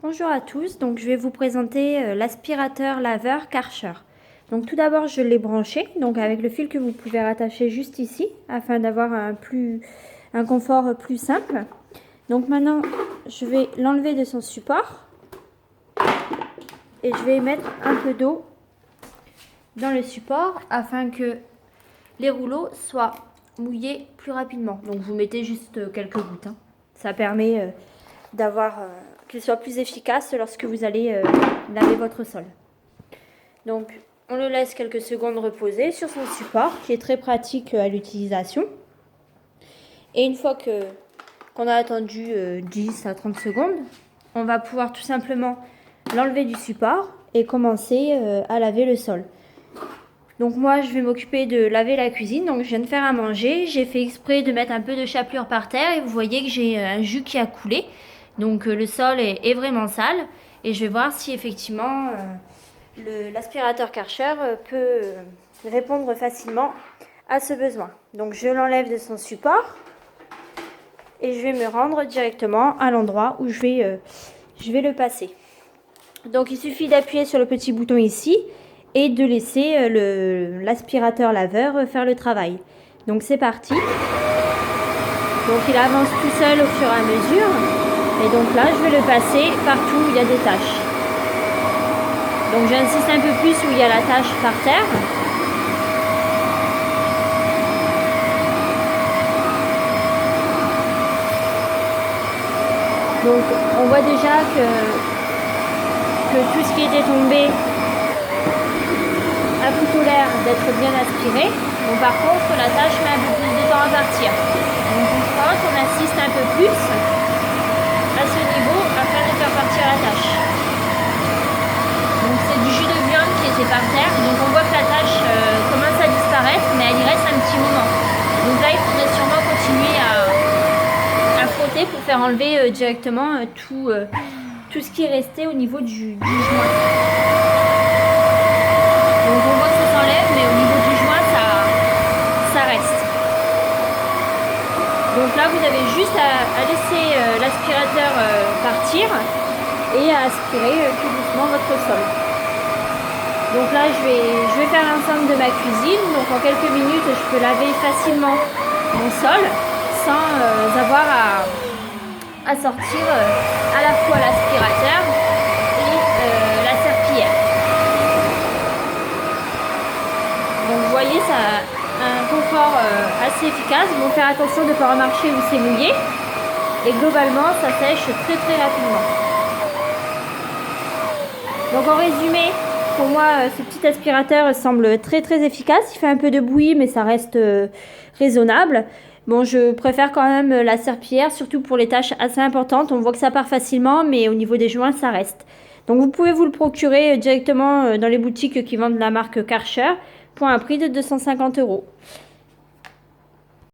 Bonjour à tous, donc je vais vous présenter l'aspirateur laveur Karcher. Donc tout d'abord je l'ai branché, donc avec le fil que vous pouvez rattacher juste ici, afin d'avoir un confort plus simple. Donc maintenant je vais l'enlever de son support et je vais mettre un peu d'eau dans le support afin que les rouleaux soient mouillés plus rapidement. Donc vous mettez juste quelques gouttes, hein. Ça permet d'avoir qu'il soit plus efficace lorsque vous allez laver votre sol. Donc on le laisse quelques secondes reposer sur son support qui est très pratique à l'utilisation. Et une fois qu'on a attendu 10 à 30 secondes, on va pouvoir tout simplement l'enlever du support et commencer à laver le sol. Donc moi je vais m'occuper de laver la cuisine, donc je viens de faire à manger, j'ai fait exprès de mettre un peu de chapelure par terre et vous voyez que j'ai un jus qui a coulé. Donc le sol est vraiment sale et je vais voir si effectivement l'aspirateur Karcher peut répondre facilement à ce besoin. Donc je l'enlève de son support et je vais me rendre directement à l'endroit où je vais le passer. Donc il suffit d'appuyer sur le petit bouton ici et de laisser l'aspirateur laveur faire le travail. Donc c'est parti. Donc il avance tout seul au fur et à mesure. Et donc là, je vais le passer partout où il y a des taches. Donc j'insiste un peu plus où il y a la tache par terre. Donc on voit déjà que tout ce qui était tombé a plutôt l'air d'être bien aspiré. Bon, par contre, la tâche met un peu plus de temps à partir. Donc on insiste un peu plus à ce niveau afin de faire partir la tâche. Donc c'est du jus de viande qui était par terre, donc on voit que la tâche commence à disparaître, mais elle y reste un petit moment. Donc là il faudrait sûrement continuer à frotter pour faire enlever directement tout ce qui est resté au niveau du joint. Donc on voit que ça s'enlève, mais au niveau du joint ça reste. Donc là, vous avez juste à laisser l'aspirateur partir et à aspirer tout doucement votre sol. Donc là, je vais faire l'ensemble de ma cuisine. Donc en quelques minutes, je peux laver facilement mon sol sans avoir à sortir à la fois l'aspirateur et la serpillière. Donc vous voyez, ça un confort assez efficace. Bon, faire attention de ne pas remarcher où c'est mouillé. Et globalement, ça sèche très rapidement. Donc en résumé, pour moi, ce petit aspirateur semble très efficace. Il fait un peu de bruit, mais ça reste raisonnable. Bon, je préfère quand même la serpillière, surtout pour les tâches assez importantes. On voit que ça part facilement, mais au niveau des joints, ça reste. Donc vous pouvez vous le procurer directement dans les boutiques qui vendent la marque Karcher pour un prix de 250 €.